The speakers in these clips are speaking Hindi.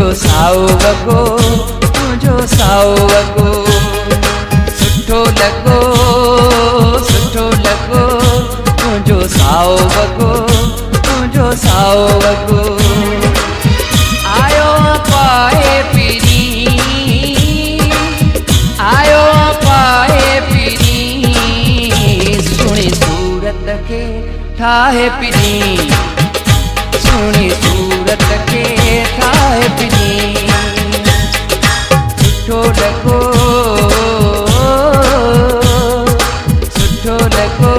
तुझो साओ वगो, तुझो साओ वगो। सुठो लॻो, सुठो लॻो, तुझो साओ वगो, तुझो साओ वगो। आयो पाए पीरी, आयो पाए पीरी, सुणी सूरत के ठाहे पीरी, सुणी सूरत के ठाहे पीरी। सुठो लॻो, सुठो लॻो।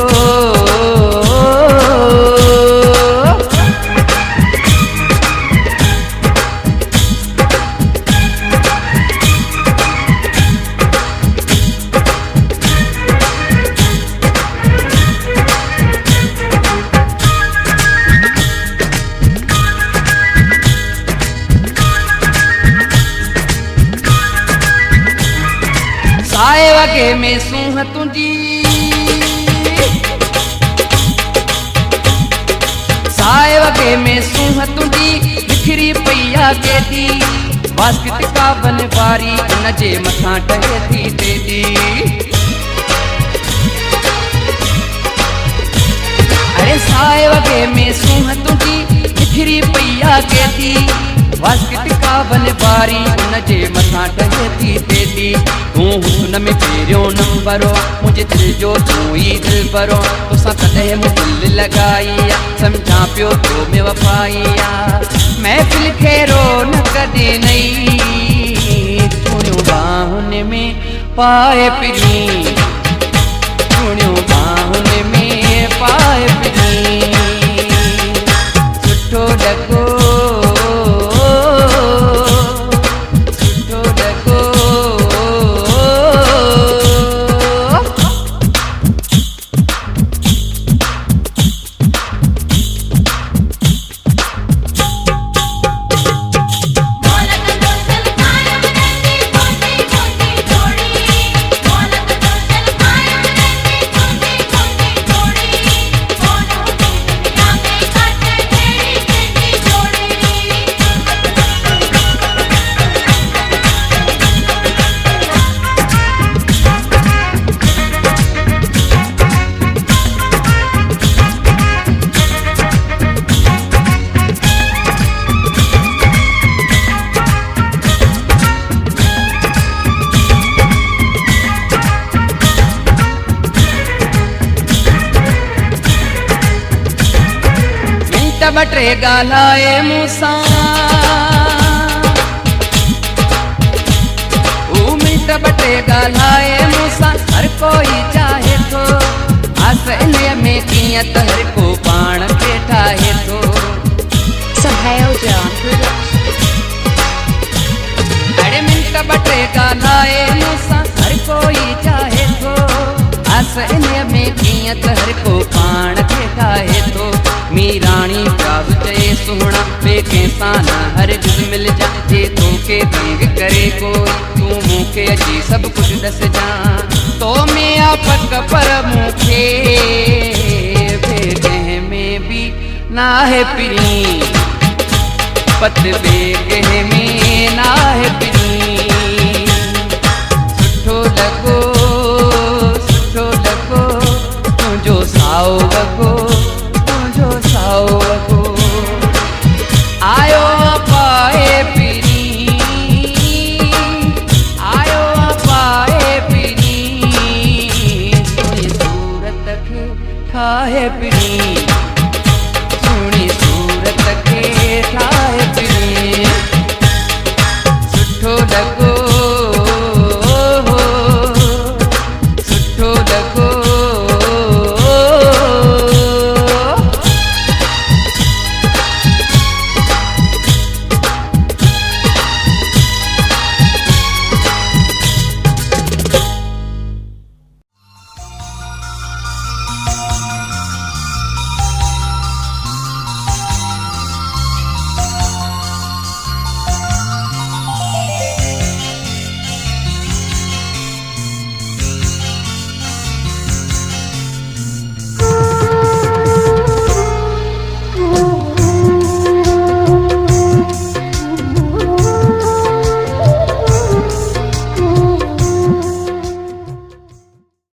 साए वगे में सूंह तुंजी, साए वगे में सूंह तुंजी, बिखरी पईया केदी, बास्केट का बनवारी उनजे मथां टहे थी तेजी। अरे साए वगे में सूंह तुंजी, बिखरी पईया केदी, बास्केट का बनवारी उनजे मथां टहे थी तेजी। तूं हुस्न में पहिरियों नंबरो, मुंहिंजे दिल जो तूं ई दिल भरो, तोसां कॾहिं मूं दिलि लॻाई आहे, सम्झां पियो तो में वफ़ाई आहे। महफ़िल खे रौनक कॾहिं नई, थोड़ियूं बाहुनि में पाए पिनी, थोड़ियूं बाहुनि में पाए पिनी। सुठो लॻो, बटे ॻाल्हाए मूंसां, मिंट बटे ॻाल्हाए मूंसां, हर कोई चाहे थो आसइल में कीअं त हर को पाण खे ठाहे थो। अड़े मिंट बटे ॻाल्हाए मूंसां, हर कोई चाहे थो आसइल में कीअं त हर को पाण खे ठाहे थो। मीराणी प्यास चए सुहिणा ॿिए कंहिंसां न हरगिज़ मिलजां, जे तोखे तंग करे कोई तूं मूंखे अची सभु कुझु ॾसजां। तो में आ पक पर मूंखे ॿिए कंहिं में बि नाहे पिनी, पत ॿिए कंहिं में नाहे पिनी। सुठो लॻो, सुठो लॻो, तुंहिंजो साओ वॻो,